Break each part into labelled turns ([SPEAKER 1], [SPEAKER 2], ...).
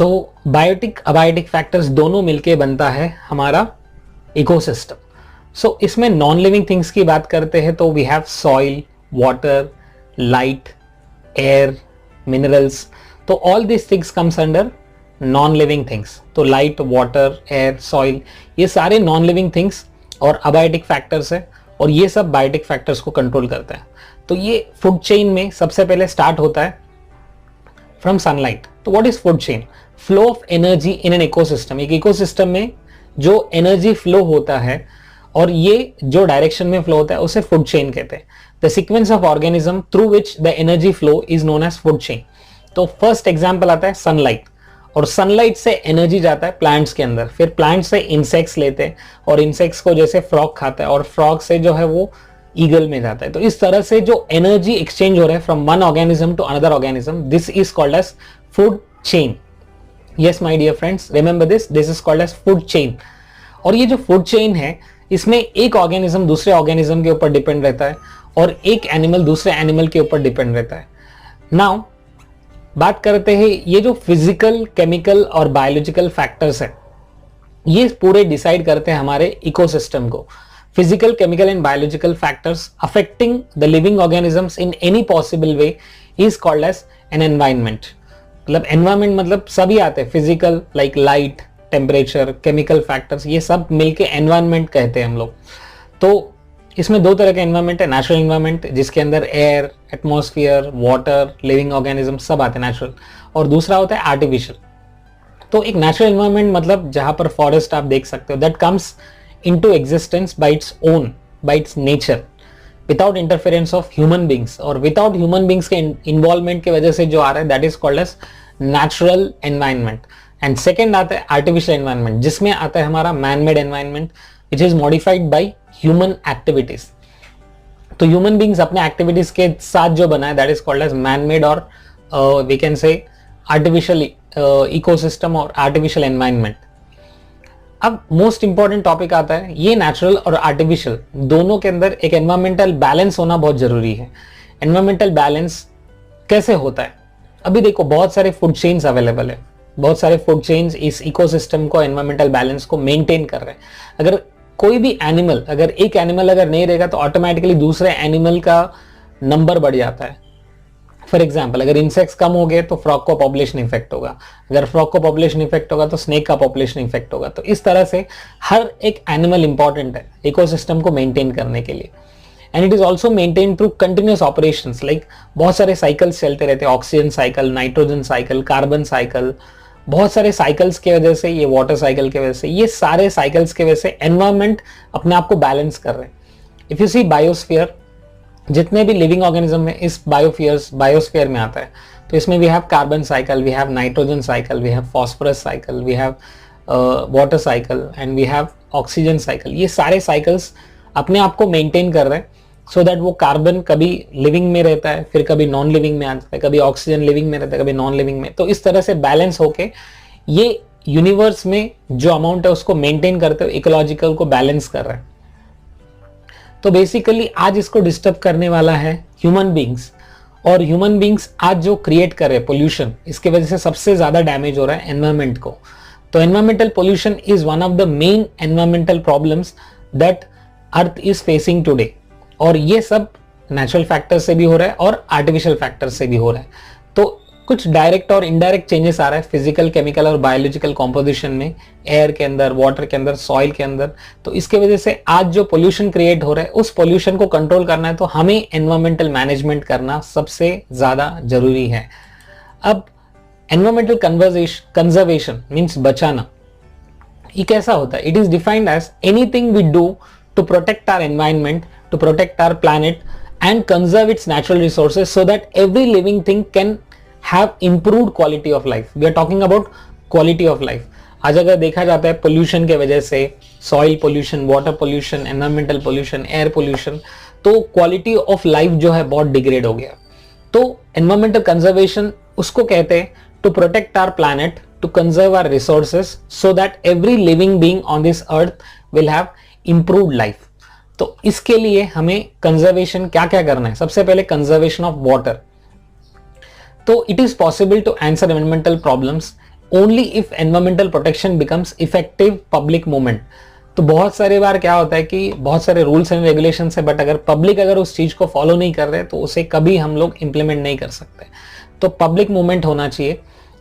[SPEAKER 1] सो biotic abiotic factors दोनों मिलके बनता है हमारा इकोसिस्टम। सो इसमें नॉन लिविंग थिंग्स की बात करते हैं तो we have soil, water, light, air, minerals. तो all this things comes under non living things. तो लाइट, वाटर, एयर, सॉइल, ये सारे नॉन लिविंग थिंग्स और अबायोटिक फैक्टर्स है, और ये सब बायोटिक फैक्टर्स को कंट्रोल करते हैं। तो ये फूड चेन में सबसे पहले स्टार्ट होता है फ्रॉम सनलाइट। तो what is food chain? Flow of energy in an ecosystem. एक इकोसिस्टम में जो एनर्जी फ्लो होता है और ये जो डायरेक्शन में फ्लो होता है उसे फूड चेन कहते हैं। The sequence of organism through which the energy flow is known as food chain. तो फर्स्ट एग्जांपल आता है सनलाइट, और सनलाइट से एनर्जी जाता है प्लांट्स के अंदर, फिर प्लांट से इंसेक्ट्स लेते हैं और इंसेक्ट्स को जैसे फ्रॉग खाता है और फ्रॉग से जो है वो ईगल में जाता है। तो इस तरह से जो एनर्जी एक्सचेंज हो रहा है from one organism to another organism, this is called as food chain. Yes my dear friends, remember this is called as food chain. और ये जो फूड चेन है इसमें एक ऑर्गेनिज्म दूसरे ऑर्गेनिज्म के ऊपर डिपेंड रहता है और एक एनिमल दूसरे एनिमल के ऊपर डिपेंड रहता है। नाउ बात करते हैं ये जो फिजिकल, केमिकल और बायोलॉजिकल फैक्टर्स है, ये पूरे डिसाइड करते हैं हमारे इकोसिस्टम को। Physical, chemical and biological factors affecting the living organisms in any possible way is called as an environment. मतलब एनवायरनमेंट मतलब सभी आते हैं, physical like light, temperature, chemical factors, ये सब मिलके एनवायरनमेंट कहते हैं हम लोग। तो इसमें दो तरह के एनवायरनमेंट है, नेचुरल एनवायरनमेंट जिसके अंदर air, atmosphere, water, living organism सब आते हैं नेचुरल, और दूसरा होता है आर्टिफिशियल। तो एक नेचुरल एनवायरनमेंट मतलब जहां पर फॉरेस्ट आप देख सकते हो, that comes into existence by its own, by its nature, without interference of human beings, और विदाउट ह्यूमन बींग्स के इन्वॉल्वमेंट की वजह से जो आ रहा है that is called as natural environment. And second आता है आर्टिफिशियल एनवायरनमेंट, जिसमें आता है हमारा man made environment which is modified by human activities. तो ह्यूमन बींग्स अपने एक्टिविटीज के साथ जो बनाए that is called as man made, और we can say artificial ecosystem और आर्टिफिशियल एनवायरनमेंट। अब मोस्ट इंपॉर्टेंट टॉपिक आता है, ये नेचुरल और आर्टिफिशियल दोनों के अंदर एक एनवायरमेंटल बैलेंस होना बहुत जरूरी है। एनवायरमेंटल बैलेंस कैसे होता है? अभी देखो बहुत सारे फूड चेन्स अवेलेबल है, बहुत सारे फूड चेन्स इस इकोसिस्टम को, एनवायरमेंटल बैलेंस को मेंटेन कर रहे हैं। अगर कोई भी एनिमल, अगर एक एनिमल अगर नहीं रहेगा तो ऑटोमेटिकली दूसरे एनिमल का नंबर बढ़ जाता है। फॉर एग्जाम्पल, अगर इंसेक्ट्स कम हो गए तो फ्रॉग का पॉपुलेशन इफेक्ट होगा, अगर फ्रॉग का पॉपुलेशन इफेक्ट होगा तो स्नेक का पॉपुलेशन इफेक्ट होगा। तो इस तरह से हर एक एनिमल इंपॉर्टेंट है इकोसिस्टम को मेंटेन करने के लिए। And it is also maintain through continuous operations, like बहुत सारे साइकिल्स चलते रहते हैं, oxygen cycle, nitrogen cycle, carbon cycle, बहुत सारे साइकिल्स की वजह से, ये वाटर साइकिल की वजह से, ये सारे साइकिल्स की वजह से एनवायरनमेंट अपने आप को बैलेंस कर रहे हैं। इफ यू सी बायोस्फीयर, जितने भी लिविंग ऑर्गेनिज्म है इस बायोस्फीयर में आता है। तो इसमें we have carbon cycle, we have nitrogen cycle, we have phosphorus cycle, we have water cycle and we have oxygen cycle. ये सारे साइकिल्स अपने आप को मेंटेन कर रहे हैं सो दैट वो कार्बन कभी लिविंग में रहता है, फिर कभी नॉन लिविंग में आता है, कभी ऑक्सीजन लिविंग में रहता है, कभी नॉन लिविंग में। तो इस तरह से बैलेंस होके ये यूनिवर्स में जो अमाउंट है उसको मेंटेन करते हुए इकोलॉजिकल को बैलेंस कर रहा है। तो बेसिकली आज इसको डिस्टर्ब करने वाला है ह्यूमन बींग्स, और ह्यूमन बींग्स आज जो क्रिएट कर रहे हैं पोल्यूशन, इसके वजह से सबसे ज्यादा डैमेज हो रहा है एनवायरमेंट को। तो environmental pollution is one of the main environmental problems that earth is facing today, और ये सब नेचुरल फैक्टर से भी हो रहा है और आर्टिफिशियल फैक्टर से भी हो रहा है। तो कुछ डायरेक्ट और इनडायरेक्ट चेंजेस आ रहा है फिजिकल, केमिकल और बायोलॉजिकल कॉम्पोजिशन में, एयर के अंदर, वाटर के अंदर, सॉइल के अंदर। तो इसके वजह से आज जो पोल्यूशन क्रिएट हो रहा है उस पोल्यूशन को कंट्रोल करना है तो हमें एनवायरमेंटल मैनेजमेंट करना सबसे ज्यादा जरूरी है। अब एनवायरमेंटल कंजर्वेशन मीन्स बचाना, ये कैसा होता है? It is defined as anything we do to protect our environment, to protect our planet and conserve its natural resources so that every living thing can have improved quality of life. We are talking about quality of life. आज अगर देखा जाता है pollution के वजह से, soil pollution, water pollution, environmental pollution, air pollution, तो quality of life जो है बहुत डिग्रेड हो गया। तो एनवायरमेंटल कंजर्वेशन उसको कहते हैं to protect our planet, to conserve our resources so that every living being on this earth will have improved life. तो इसके लिए हमें कंजर्वेशन क्या क्या करना है? सबसे पहले कंजर्वेशन ऑफ वाटर। तो it is possible to answer environmental problems only if environmental protection becomes effective public movement. तो बहुत सारे बार क्या होता है कि बहुत सारे रूल्स एंड रेगुलेशंस है, बट अगर पब्लिक अगर उस चीज को फॉलो नहीं कर रहे तो उसे कभी हम लोग इंप्लीमेंट नहीं कर सकते। तो पब्लिक मूवमेंट होना चाहिए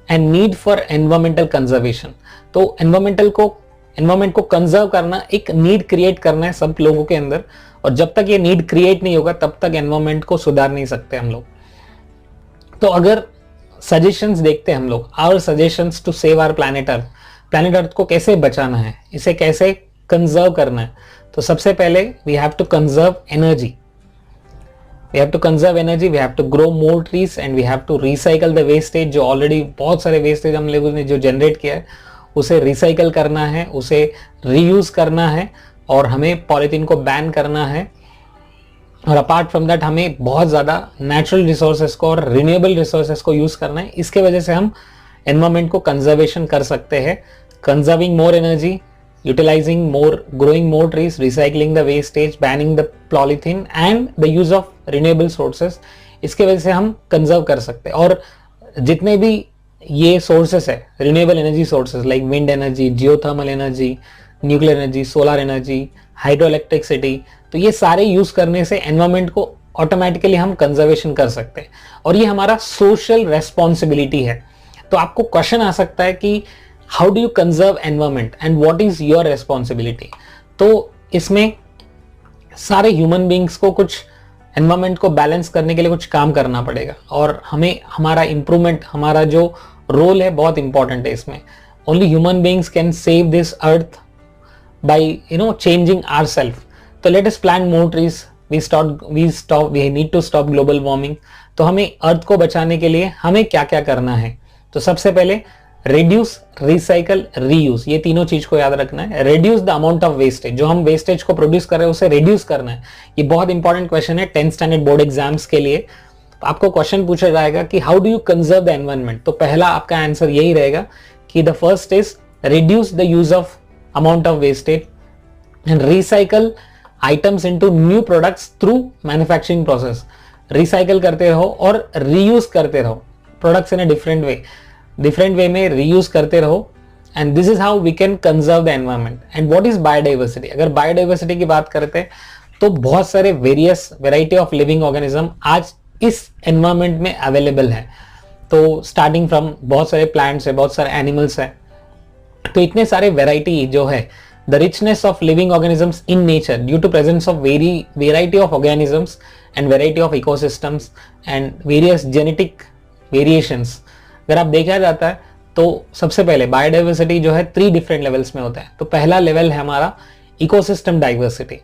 [SPEAKER 1] and need for environmental conservation. तो एनवायरमेंट को कंजर्व करना, एक नीड क्रिएट करना है सब लोगों के अंदर, और जब तक ये नीड क्रिएट नहीं होगा तब तक एनवायरमेंट को सुधार नहीं सकते हम लोग। तो अगर सजेशंस देखते हैं हम लोग, our suggestions to save our planet earth को कैसे बचाना है, इसे कैसे कंजर्व करना है, तो सबसे पहले we have to conserve energy. We have to grow more trees and we have to recycle the wastage. जो ऑलरेडी बहुत सारे वेस्टेज हम लोगों ने जो जनरेट किया है उसे रिसाइकल करना है, उसे रीयूज करना है, और हमें पॉलीथीन को बैन करना है। और अपार्ट फ्रॉम दैट हमें बहुत ज़्यादा नेचुरल रिसोर्सेज को और रिन्यूएबल रिसोर्सेज को यूज़ करना है। इसके वजह से हम एनवायरमेंट को कंजर्वेशन कर सकते हैं। Conserving more energy, utilising more, growing more trees, recycling the wastage, banning the polythene and the use of renewable sources, इसके वजह से हम कंजर्व कर सकते हैं। और जितने भी ये सोर्सेस है, renewable energy sources like wind energy, geothermal energy, nuclear energy, solar energy, hydro electricity, तो ये सारे यूज करने से एनवायरमेंट को ऑटोमेटिकली हम कंजर्वेशन कर सकते हैं, और ये हमारा सोशल रेस्पॉन्सिबिलिटी है। तो आपको क्वेश्चन आ सकता है कि how do you conserve environment and what is your responsibility. तो इसमें सारे ह्यूमन बींग्स को कुछ एनवायरमेंट को बैलेंस करने के लिए कुछ काम करना पड़ेगा, और हमें हमारा इंप्रूवमेंट, हमारा जो रोल है बहुत इंपॉर्टेंट है इसमें। Only human beings can save this earth by changing ourselves. तो let us plant more trees, we need to stop global warming. तो हमें अर्थ को बचाने के लिए हमें क्या क्या करना है, तो सबसे पहले रिड्यूस, रिसाइकल, रीयूज, ये तीनों चीज को याद रखना है। Reduce the amount of wastage, जो हम वेस्टेज को प्रोड्यूस कर रहे हैं उसे रिड्यूस करना है। ये बहुत इंपॉर्टेंट क्वेश्चन है 10th स्टैंडर्ड बोर्ड एग्जाम्स के लिए। आपको क्वेश्चन पूछा जाएगा कि how do you conserve the environment. तो पहला आपका आंसर यही रहेगा कि the first is reduce the use of amount of wastage and recycle items into new products through manufacturing process. Recycle करते रहो और रीयूज करते रहो products in a different way में रीयूज करते रहो, and this is how we can conserve the environment. And what is biodiversity. अगर biodiversity की बात करते हैं तो बहुत सारे various variety of living organism आज इस एनवायरमेंट में अवेलेबल है। तो स्टार्टिंग फ्रॉम बहुत सारे प्लांट्स है, बहुत सारे एनिमल्स है, तो इतने सारे वेराइटी जो है, the richness of living organisms in nature due to presence of variety of organisms and variety of ecosystems and various genetic variations. अगर आप देखा जाता है तो सबसे पहले बायोडाइवर्सिटी जो है 3 डिफरेंट लेवल्स में होता है। तो पहला लेवल है हमारा इकोसिस्टम डाइवर्सिटी।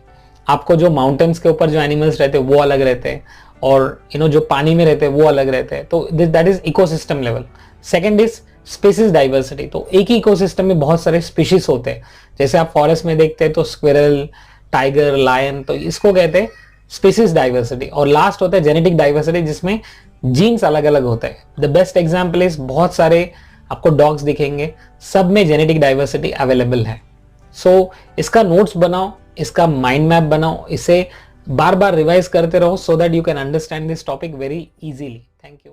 [SPEAKER 1] आपको जो माउंटेन्स के ऊपर जो एनिमल्स रहते हैं वो अलग रहते हैं, और जो पानी में रहते हैं वो अलग रहते हैं, तो that is ecosystem level. Second is species diversity. तो एक ही इकोसिस्टम में बहुत सारे स्पीशीज होते हैं, जैसे आप फॉरेस्ट में देखते हैं तो स्क्विरल, टाइगर, लायन, तो इसको कहते हैं स्पीसीज डाइवर्सिटी। और लास्ट होता है जेनेटिक डाइवर्सिटी, जिसमें जीन्स अलग अलग होते हैं। द बेस्ट एग्जाम्पल इज बहुत सारे आपको डॉग्स दिखेंगे, सब में जेनेटिक डाइवर्सिटी अवेलेबल है। सो इसका नोट्स बनाओ, इसका माइंड मैप बनाओ, इसे बार बार रिवाइज करते रहो, so that you can understand this topic very easily. Thank you.